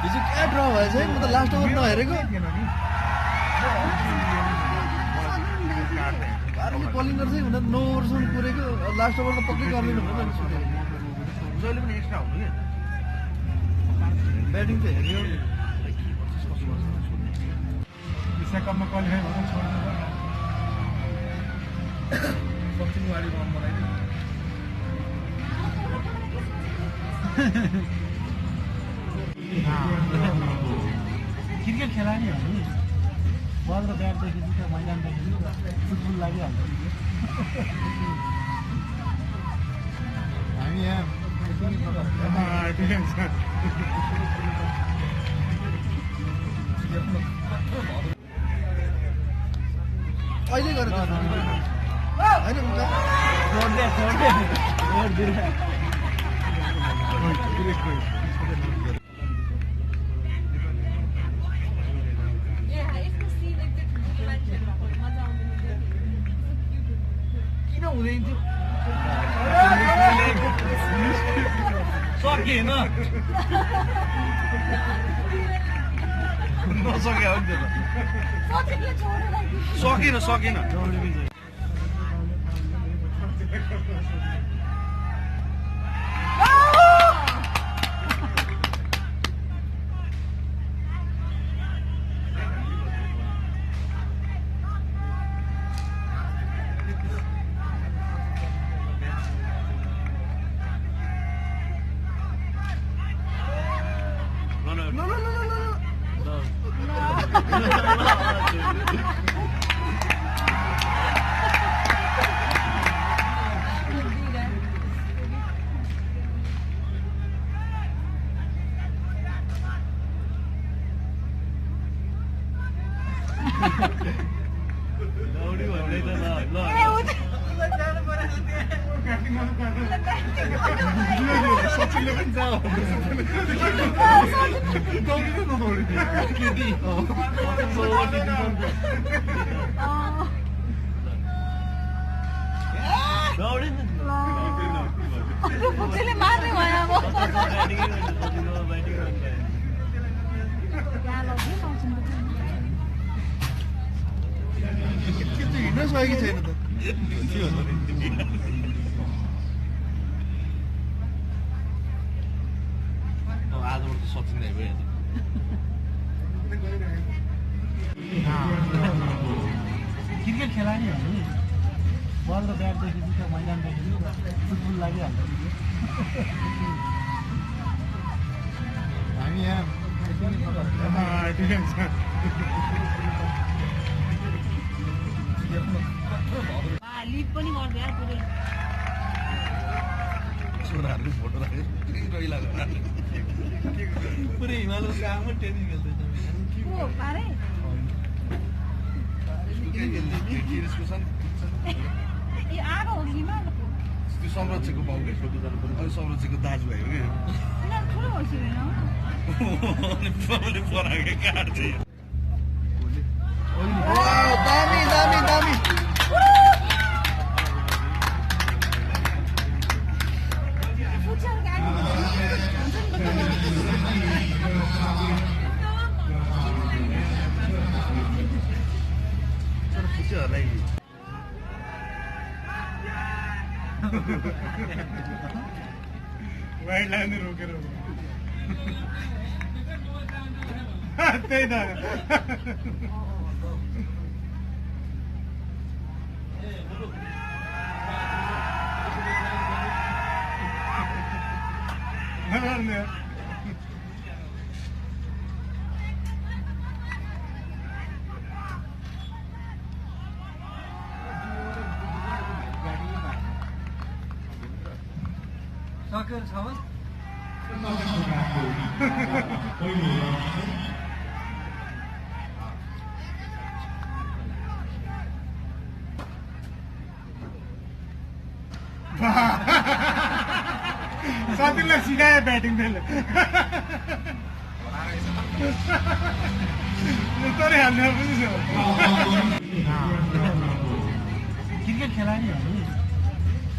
हिजो क्या ड्र भएछ है म त लास्ट ओभर नहेरेको बलिङ गर्छ हुँदा 9 ओभरसम्म पुरेको लास्ट ओभर त पक्कै गर्दैन भनेर सोचेको जहिले पनि एक्स्ट्रा हुनु के ब्याटिङ त हेर्यो विश्वकपमा क्वालिफाई भएर छोड्नु सचिन वाली रन बनाइदियो क्रिकेट खेलाडीहरू बल र ब्याटदेखि चाहिँ मैदानदेखि फुटबल लागिहाल्छ हामी यहाँ अहिले गरेर किन हुँदैन थियो सकिएन नसक्यो हो नि त्यो त सकिन हिँड्न सकेको छैन त आजबाट त सचिन नै भयो क्रिकेट खेलाडीहरू बल र ब्याटदेखि चाहिँ मैदानदेखि फुटबल लागिहाल्छ हामी यहाँ लिड पनि गर्दै यार पुरै छोराहरूले फोटो राख्यो रहिला पुरै हिमालको काममा टेनिस खेल्दैछ ओ पारे ए आगो हो हिमाल त्यो संरक्षकको बाउले फोटो जानु पर्यो अनि संरक्षकको दाजुभाइ हो क्या किन ठुलो भइसक्यो अनि पराके काट्छ दामी दामी दामी वाइल्ड लाइन रोकेर त्यही त नगर्ने सकेर छ साथीलाई सिकायो ब्याटिङ त्यसले यस्तै हाल्ने पनि छ क्रिकेट खेलाडीहरू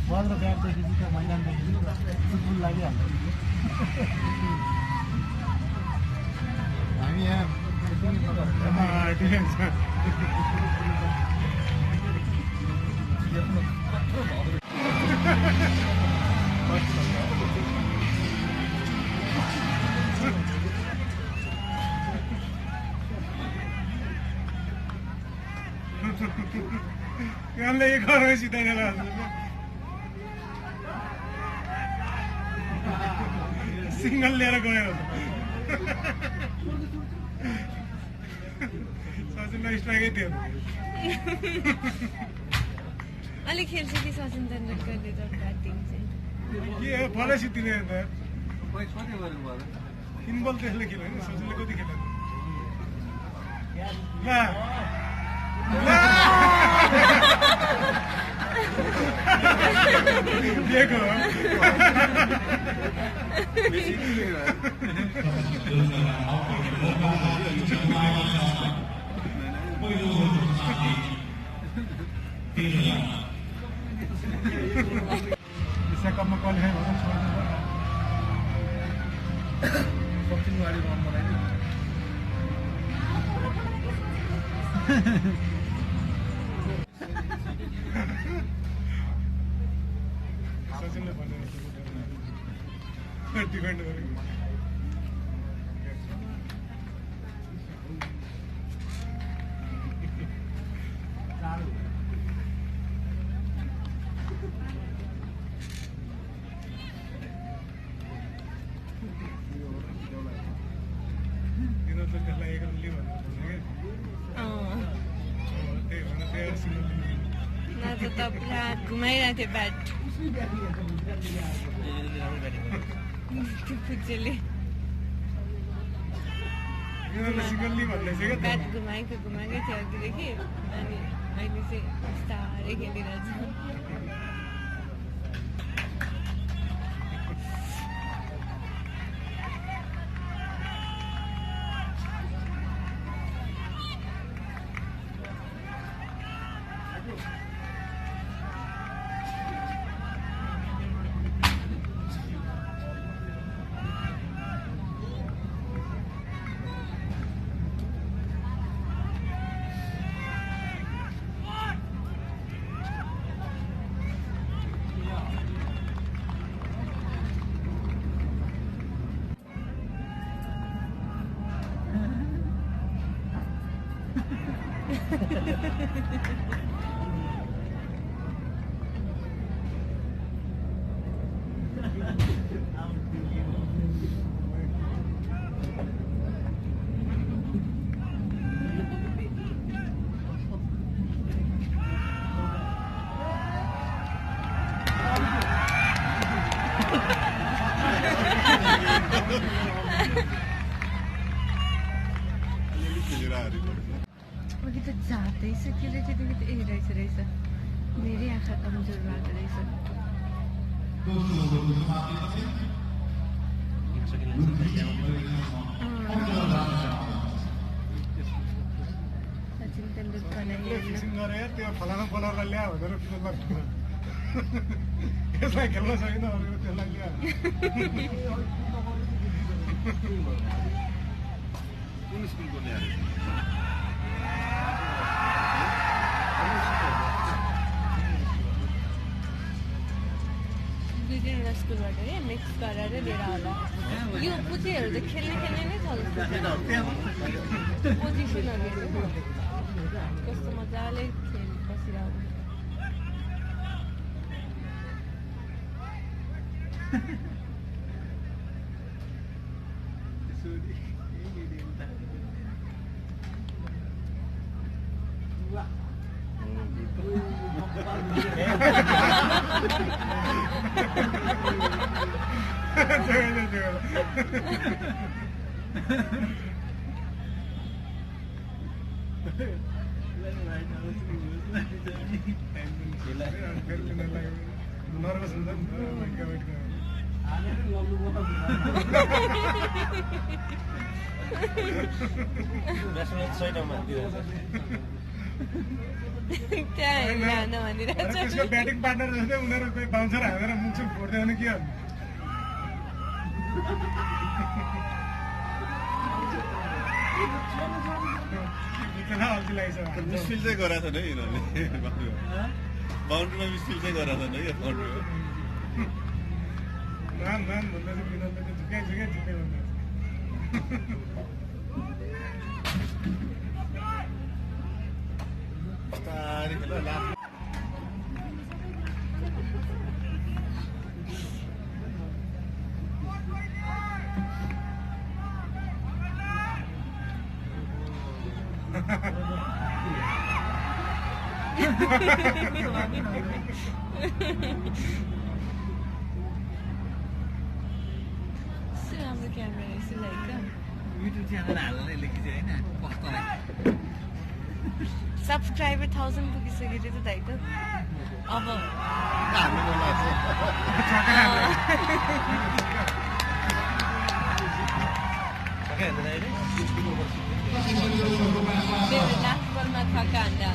बल र ब्याटदेखि चाहिँ मैदानदेखि फुटबल लागिहाल्छ हामी यहाँ यहाँले एक घर सिधाइदिएर सिङ्गल लिएर गयो सचिनलाई स्ट्राइकै थियो अलिक खेल्छ कि सचिन तेन्दुलकरले त ब्याटिङ चाहिँ के हो फलै सिद्धिने अन्त कति गरेको भयो 3 बल त्यसले खेल्यो होइन सचिनले कति खेल्यो दिएको विश्वकपमा क्वालिफाई भएर छोड्नु सचिन गाडी रन बनाइदियो सचिनले भनेर डिफेन्ड गरेको त्यसलाई एक रनली भनेर त्यही भनेर त पुरा घुमाइरहेको थियो ब्याट पुच्चेले सिङ्गल्ली भन्दै थियो क्या ब्याट घुमाएकै थियो अघिदेखि अनि अहिले चाहिँ बिस्तारै खेलिरहेछ अघि त जाँदैछ के रहेछ तिमी त रहेछ मेरै आँखा कमजोर भएको रहेछ सचिन तेन्दुलकरलाई गरेर त्यो फलाना बोलरलाई ल्या भनेर यसलाई खेल्न सकिन भनेर त्यसलाई ल्या कुन स्कुलको ल्याएर दुईजना स्कुलबाट है मिक्स गरेर लिएर होला यो पुचीहरू चाहिँ खेल्ने नै छ जस्तो पोजिसनहरू कस्तो मजाले खेल बसिरहेको नर्भस हुन्छ नि त्यसको ब्याटिङ पार्टनर जस्तै उनीहरू कोही बााउन्सर हालेर मुखसुख फोड्दै भने के अल्छी लागेछ मिसफिल चाहिँ गराएको छ नि यिनीहरूले बााउन्ड्रीमा मिसफिल चाहिँ गराएको छ नि क्या बााउन्ड्रीमा मान भन्दा चाहिँ विनोदले चाहिँ झुकाइ झुकाइ भन्दा बिस्तारै खेल लास्ट राम्रो क्यामेरा रहेछ लाइक युट्युब च्यानल हाल्न लेखिन्छ होइन कस्तो सब्सक्राइबर 1000 पुगिसक्यो त्यो त दाइ त अब लास्ट बलमा छक्का हान्दा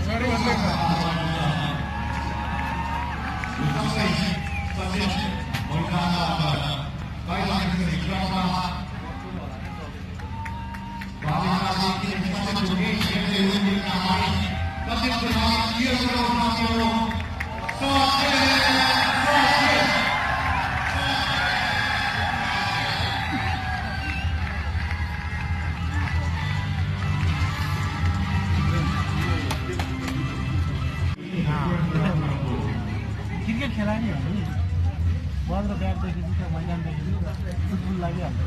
क्रिकेट खेलाडीहरू बल र ब्याटदेखि चाहिँ मैदानदेखि फुटबल लागिहाल्छ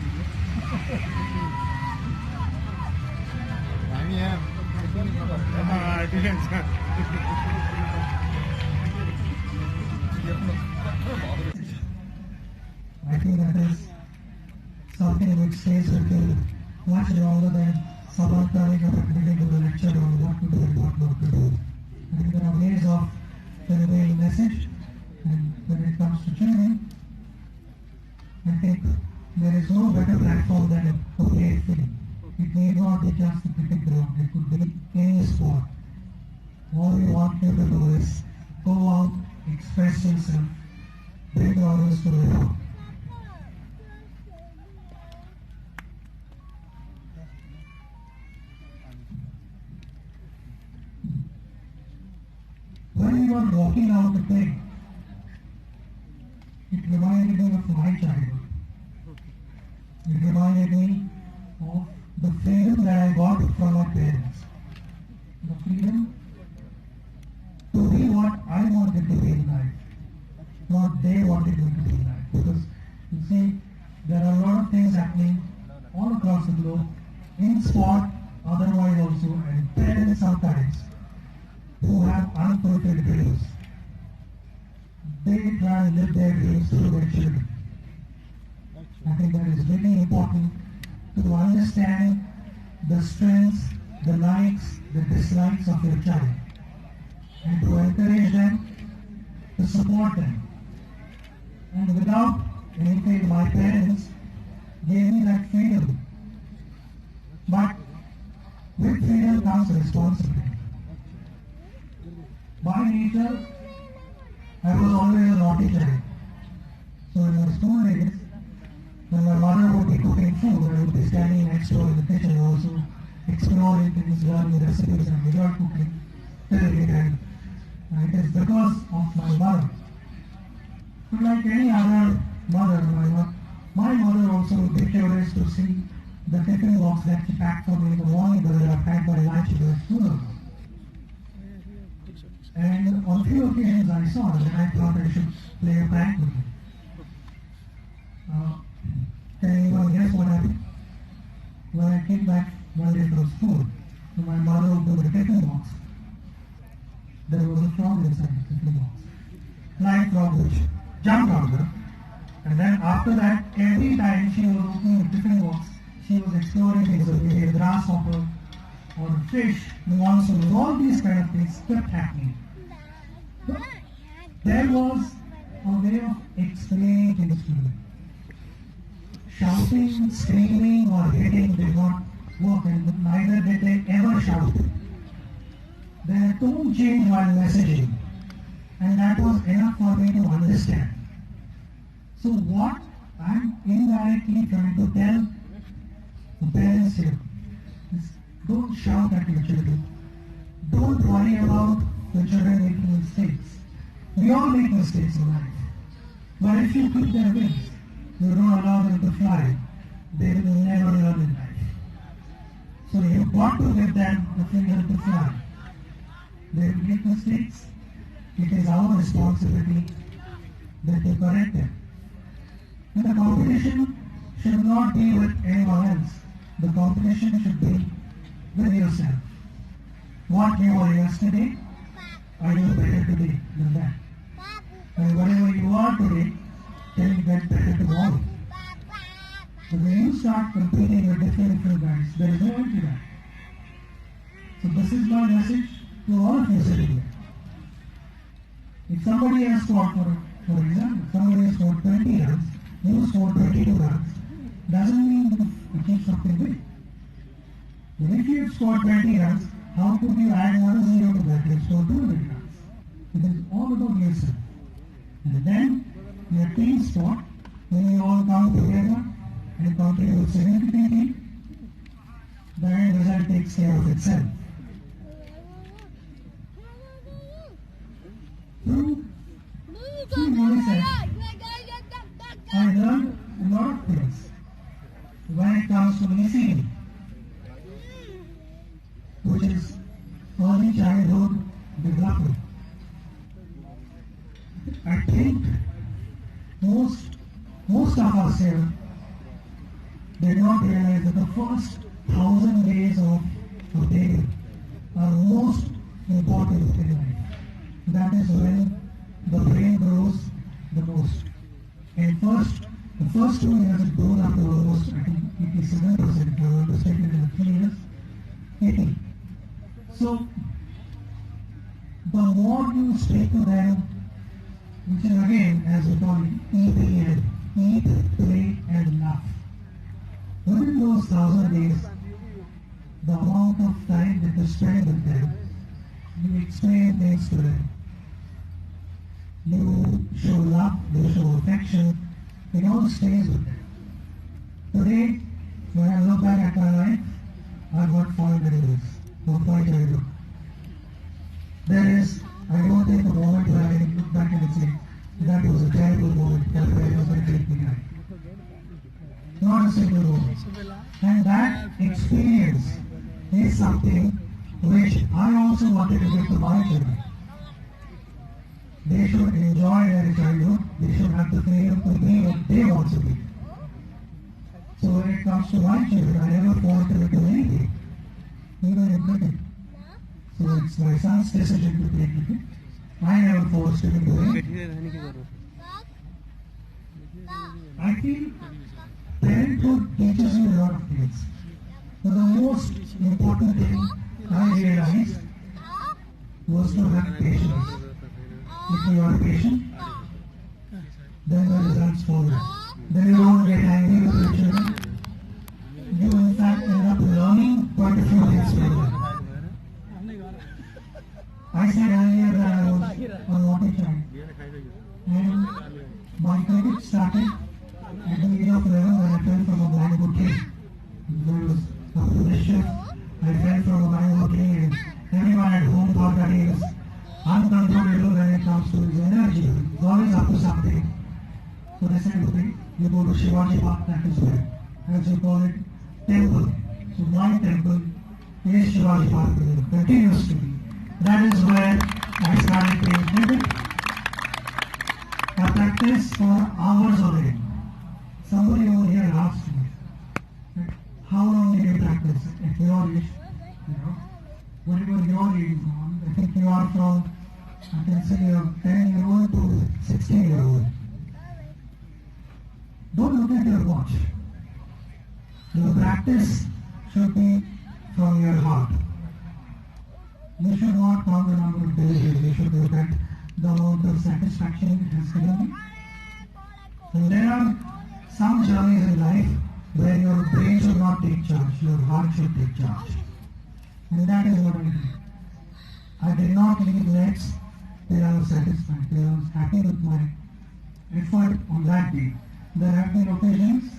हामी यहाँ defence I think that is something which stays with you much longer than someone coming up and giving you the lecture on what to do and what not to do. I think there are ways of delivering a message, and when it comes to training, I think there is no better platform than a playing field. It may not be just a cricket ground, it could be any sport. All we want you to do is go out, express yourself, bring others to the ground. When we were walking out to play, it reminded me of my childhood. It reminded me of the freedom that I got from my parents. The freedom to be what I wanted to be in life, not they wanted me to be in life. Because you see, there are a lot of things happening all across the globe, in sport, otherwise also, and parents sometimes who have unfulfilled dreams. They try and live their dreams through their children. I think that is really important to understand the strengths, the likes, the dislikes of your child, and to encourage them, to support them. And without anything, my parents gave me that freedom. But with freedom comes responsibility. By nature, I was always a naughty child. So in my school days, when my mother would be cooking food, I would be standing next to her in the kitchen also, exploring things, learning recipes, and without cooking till the end. And it is because of my mother. But like any other mother, my mother also would be curious to see the tiffin box that she packed for me in the morning, whether I packed my lunch to the school. And on a few occasions I saw it, and I thought I should play a prank with it. Can anyone guess what happened? When I came back one day from school, my mother opened the tiffin box. There was a frog inside the tiffin box. Flying frog which jumped out of her. And then after that, every time she was opening the tiffin box, she was exploring things, maybe a grasshopper or a fish, monsoons, all these kind of things kept happening. But there was a way of explaining things to me. Shouting, screaming or hitting did not work, and neither did they ever shout. Their tone changed while messaging, and that was enough for me to understand. So what I'm indirectly trying to tell the parents here is, don't shout at your children. Don't worry about the children making mistakes. We all make mistakes in life. But if you keep their wings, you don't allow them to fly, they will never learn in life. So you've got to give them the freedom to fly. They will make mistakes. It is our responsibility that they correct them. And the competition should not be with anyone else. The competition should be with yourself. What you were yesterday, are you better today than that? And whatever you are today, can you get better tomorrow? So when you start competing with different guys, there is no end to that. So this is my message to all of you sitting here. If somebody has scored, for example, somebody has scored 20 runs, you scored 22 runs, doesn't mean you achieved something big. But if you have scored 20 runs, how could you add another zero to that? You scored 200 runs. It is all about yourself. And then, in a team sport, when you all come together and contribute significantly, the end result takes care of itself. Through UNICEF, I learned a lot of things when it comes to ECD, which is early childhood development. I think most of us here did not realize that the first 1,000 days of a baby are most important in life. That is when the brain grows the most. And the first 2 years it grows up to almost, I think, 87%, I want to state it in 3 years, 80. So, the more you speak to them, which is again, as we call it, EPL, eat, play and laugh. Within those 1,000 days, the amount of time that you spend with them, you explain things to them. You show love, you show affection, it all stays with them. Today, when I look back at my life, I've got 5 memories, or 5 childhood. There is, I don't think a moment where I can look back and say, that was a terrible moment, that was going to take me back. Not a single moment. And that experience is something which I also wanted to give to my children. They should enjoy their childhood, they should have the freedom to be what they want to be. So when it comes to my children, I never forced them to do anything, even admit it. So it's my son's decision to take it. I never forced him to do it. I feel parenthood teaches you a lot of things. But the most important thing I realized was to have patience. If you are patient, then the results follow. Then you don't get angry with your children. You in fact end up learning quite a few things from them. I said earlier that I was a naughty child. And my credit started at the age of 11 when I fell from a mango tree. There was a pressure. I fell from a mango tree and everyone at home thought that he was uncontrollable when it comes to his energy. He's always up to something. So they said, okay, you go to Shivaji Park, that is where, as you call it, temple. So my temple is Shivaji Park, continues to be. That is where I started playing cricket. I practiced for hours already. Somebody over here asked me, how long did you practice at your age? You know, whatever your age is on, I think you are from, I can say you're 10-year-old to 16-year-old. Don't look at your watch. Your practice should be from your heart. You should not count the number of days. You should look at the amount of satisfaction it has given you. And there are some journeys in life where your brain should not take charge, your heart should take charge. And that is what I did. I did not leave nets till I was satisfied, till I was happy with my effort on that day. There have been occasions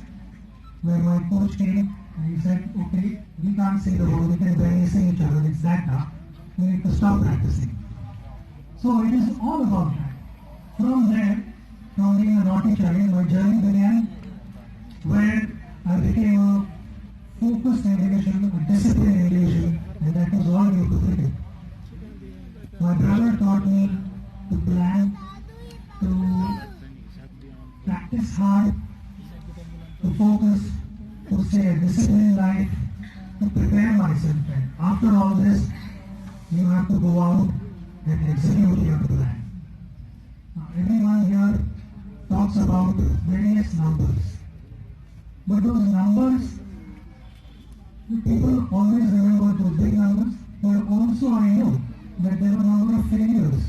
where my coach came and he said, okay, we can't see the ball, we can barely see each other, it's that now. We need to stop practicing. So it is all about that. From there, from being a naughty child, my journey began where I became a focused individual, a disciplined individual, and that was all due to cricket. My brother taught me to plan, to practice hard, to focus, to stay a disciplined life, to prepare myself. And after all this, you have to go out and execute your plan. Now, everyone here talks about various numbers. But those numbers, people always remember those big numbers, but also I know that there were a number of failures.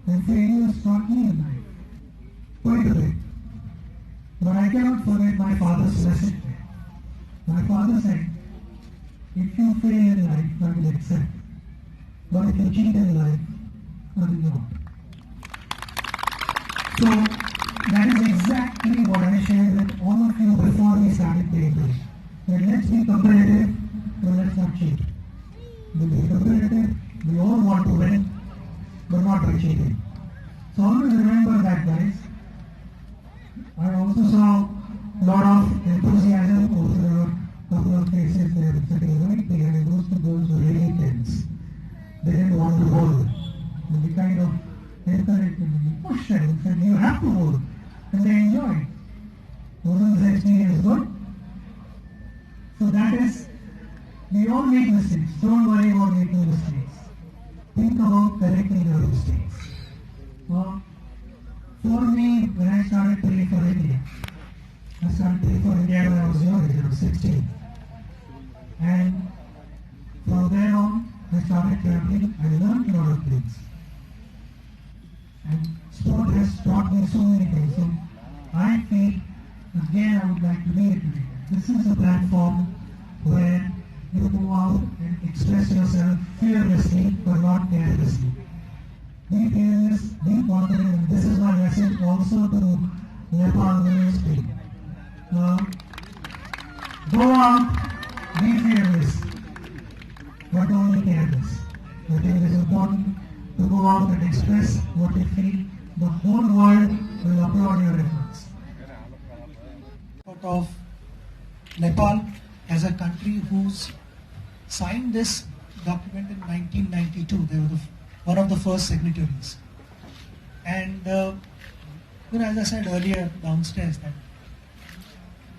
And failures taught me in life quite a bit. But I cannot forget my father's message there. My father said, if you fail in life, I will accept. But if you cheat in life, I will not. So that is exactly what I shared with all of you before we started playing this. That let's be competitive, but let's not cheat. We'll be competitive, we all want to win, but not by cheating. So always remember that, guys. I also saw a lot of enthusiasm over a couple of faces there sitting right there, and those two girls were really tense. They didn't want to hold. And we kind of encouraged them and we pushed them and said, you have to hold. And they enjoyed. Wasn't the experience good? So that is, we all make mistakes. Don't worry about making mistakes. Think about correcting your mistakes. Well, for me, when I started playing for India, I started playing for India when I was young, I was 16. And from there on, I started traveling, I learned a lot of things. And sport has taught me so many things. So I feel, again, I would like to reiterate, this is a platform where you go out and express yourself fearlessly, but not carelessly. Be fearless, be confident, and this is my message also to Nepal women's team. Go out, be fearless, but only careless. I think it is important to go out and express what you feel. The whole world will applaud your efforts. Of Nepal as a country who's signed this document in 1992. They were one of the first signatories. And as I said earlier downstairs, that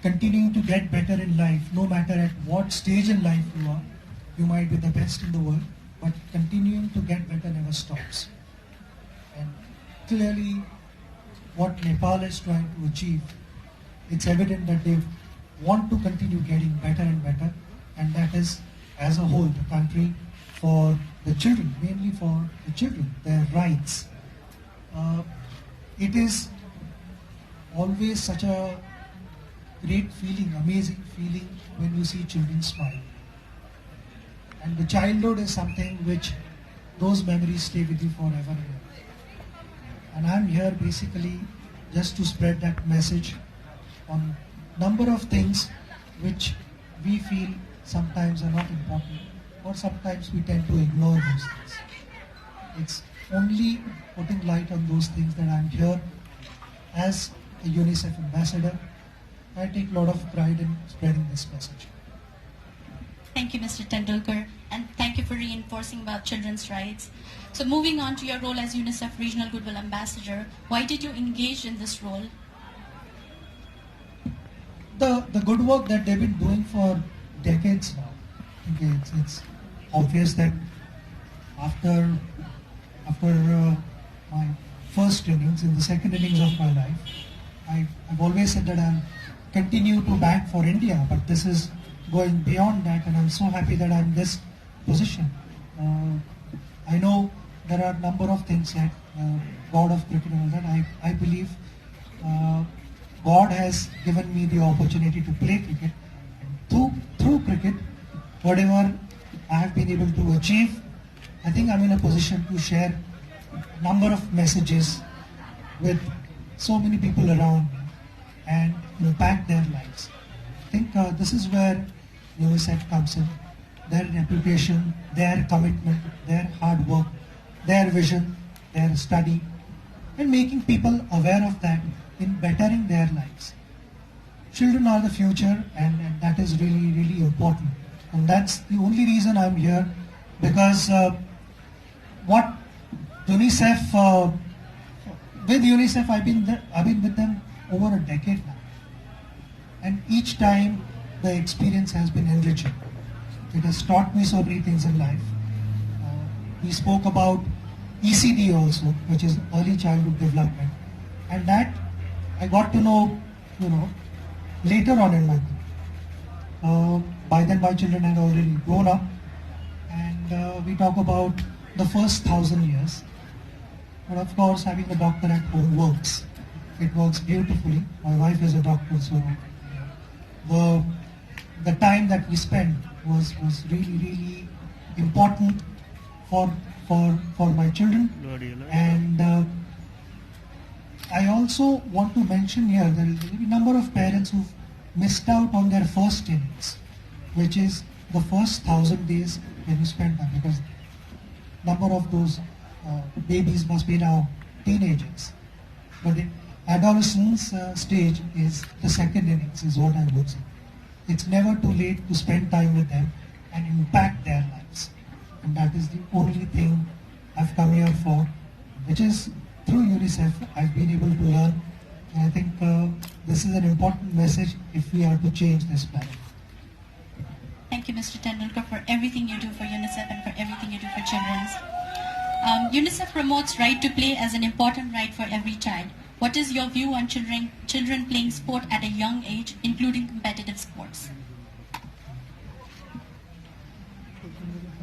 continuing to get better in life, no matter at what stage in life you are, you might be the best in the world, but continuing to get better never stops. And clearly, what Nepal is trying to achieve, it's evident that they want to continue getting better and better, and that is, as a whole, the country for the children, mainly for the children, their rights. It is always such a great feeling, amazing feeling when you see children smile. And the childhood is something which those memories stay with you forever and ever. And I'm here basically just to spread that message on number of things which we feel sometimes are not important, or sometimes we tend to ignore those things. It's only putting light on those things that I'm here as a UNICEF ambassador I take a lot of pride in spreading this message. Thank you, Mr. Tendulkar, and thank you for reinforcing about children's rights. So moving on to your role as UNICEF Regional Goodwill Ambassador, why did you engage in this role? The good work that they've been doing for decades now. Okay, it's obvious that after my first innings, in the second innings of my life, I've always said that I'll continue to bat for India, but this is going beyond that, and I'm so happy that I'm in this position. I know there are a number of things that God of cricket and all that. I believe God has given me the opportunity to play cricket. And through cricket, whatever I have been able to achieve, I think I'm in a position to share a number of messages with so many people around me and impact their lives. I think this is where UNICEF comes in. Their reputation, their commitment, their hard work, their vision, their study, and making people aware of that in bettering their lives. Children are the future, and that is really, really important. And that's the only reason I'm here, because what UNICEF, with UNICEF, I've been with them over a decade now. And each time the experience has been enriching. It has taught me so many things in life. We spoke about ECD also, which is early childhood development, and that I got to know, later on in my life. By then my children had already grown up, and we talk about the first 1,000 years. But of course, having a doctor at home works. It works beautifully. My wife is a doctor, so the time that we spent was really, really important for my children. And I also want to mention here there is a number of parents who've missed out on their first innings, which is the first 1,000 days when you spend time, because number of those babies must be now teenagers. But the adolescence stage is the second innings, is what I would say. It's never too late to spend time with them and impact their lives. And that is the only thing I've come here for, which is through UNICEF I've been able to learn. And I think this is an important message if we are to change this planet. Thank you, Mr. Tendulkar, for everything you do for UNICEF and for everything you do for children. UNICEF promotes right to play as an important right for every child. What is your view on children playing sport at a young age, including competitive sports?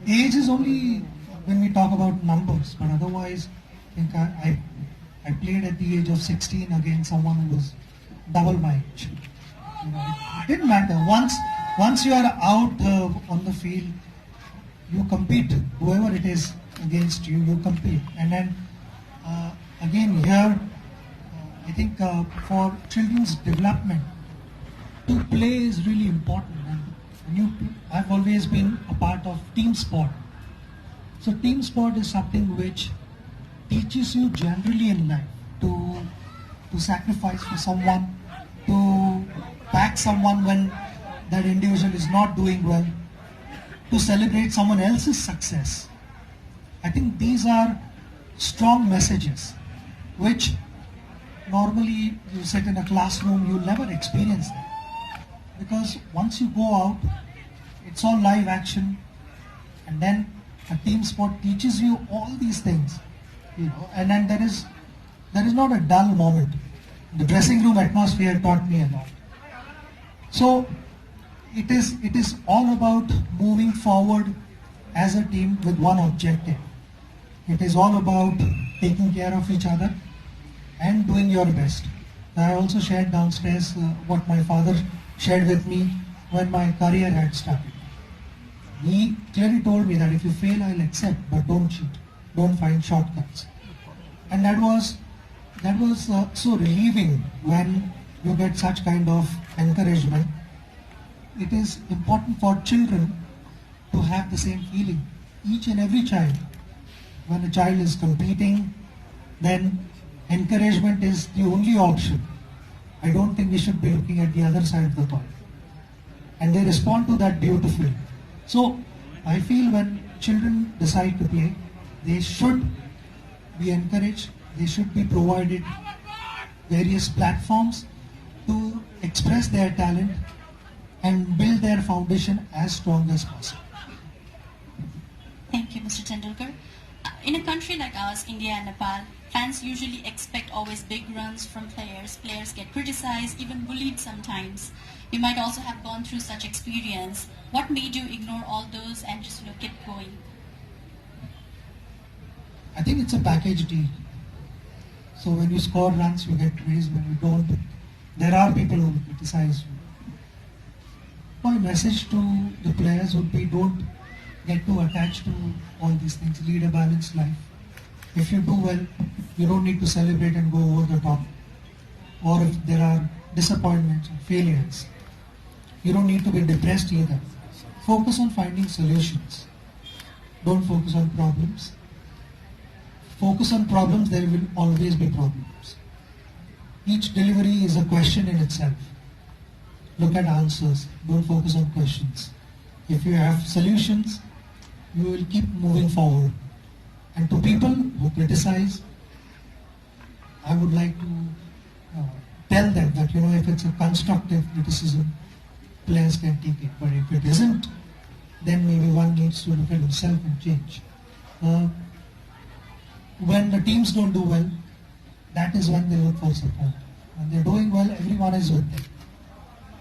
Age is only when we talk about numbers, but otherwise, I think I played at the age of 16 against someone who was double my age. It didn't matter. Once you are out on the field, you compete. Whoever it is against you, you compete. And then again here, I think for children's development, to play is really important. And I've always been a part of team sport. So team sport is something which teaches you generally in life to sacrifice for someone, to back someone when that individual is not doing well, to celebrate someone else's success. I think these are strong messages which normally you sit in a classroom, you'll never experience that. Because once you go out, it's all live action, and then a team sport teaches you all these things, and then there is not a dull moment. The dressing room atmosphere taught me a lot. So it is all about moving forward as a team with one objective. It is all about taking care of each other and doing your best. I also shared downstairs what my father shared with me when my career had started. He clearly told me that if you fail, I'll accept, but don't cheat, don't find shortcuts. And that was so relieving when you get such kind of encouragement. It is important for children to have the same feeling. Each and every child, when a child is competing, then encouragement is the only option. I don't think we should be looking at the other side of the coin. And they respond to that beautifully. So I feel when children decide to play, they should be encouraged, they should be provided various platforms to express their talent and build their foundation as strong as possible. Thank you, Mr. Tendulkar. In a country like ours, India and Nepal, fans usually expect always big runs from players. Players get criticized, even bullied sometimes. You might also have gone through such experience. What made you ignore all those and just keep going? I think it's a package deal. So when you score runs, you get praise. When you don't, there are people who criticize you. My message to the players would be, don't get too attached to all these things. Lead a balanced life. If you do well, you don't need to celebrate and go over the top. Or if there are disappointments or failures, you don't need to be depressed either. Focus on finding solutions. Don't focus on problems. Focus on problems, there will always be problems. Each delivery is a question in itself. Look at answers, don't focus on questions. If you have solutions, you will keep moving forward. And to people who criticize, I would like to tell them that, if it's a constructive criticism, players can take it. But if it isn't, then maybe one needs to look at himself and change. When the teams don't do well, that is when they look for support. When they're doing well, everyone is with them.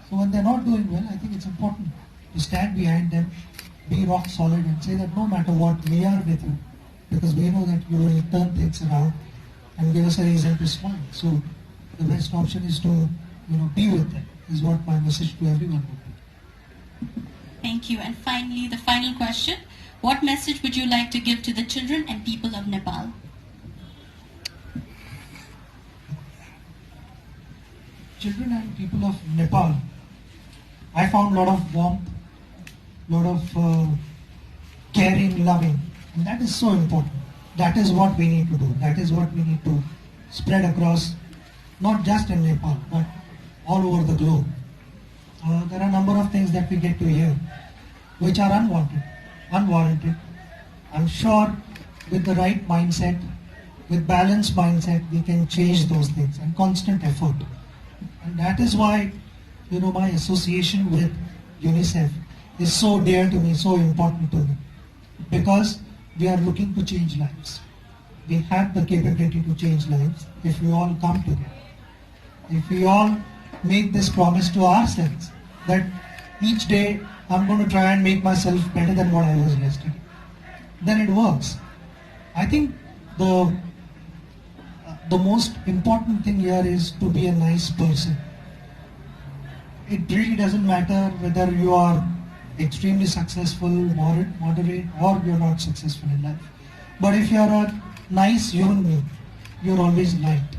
So when they're not doing well, I think it's important to stand behind them, be rock solid and say that no matter what, we are with you. Because we know that you will turn things around and give us a reason to smile. So the best option is to be with them, is what my message to everyone would be. Thank you. And finally, the final question. What message would you like to give to the children and people of Nepal? Children and people of Nepal, I found a lot of warmth, a lot of caring, loving, and that is so important. That is what we need to do. That is what we need to spread across, not just in Nepal, but all over the globe. There are a number of things that we get to hear, which are unwarranted. I'm sure with the right mindset, with balanced mindset, we can change those things, and constant effort. And that is why, my association with UNICEF is so dear to me, so important to me. Because we are looking to change lives. We have the capability to change lives if we all come together. If we all make this promise to ourselves that each day I'm going to try and make myself better than what I was yesterday, then it works. I think the most important thing here is to be a nice person. It really doesn't matter whether you are extremely successful, moderate, or you're not successful in life. But if you're a nice human being, you're always liked.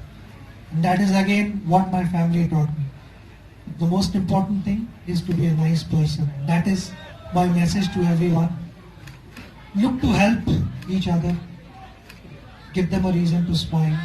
And that is again what my family taught me. The most important thing is to be a nice person. That is my message to everyone. Look to help each other. Give them a reason to smile.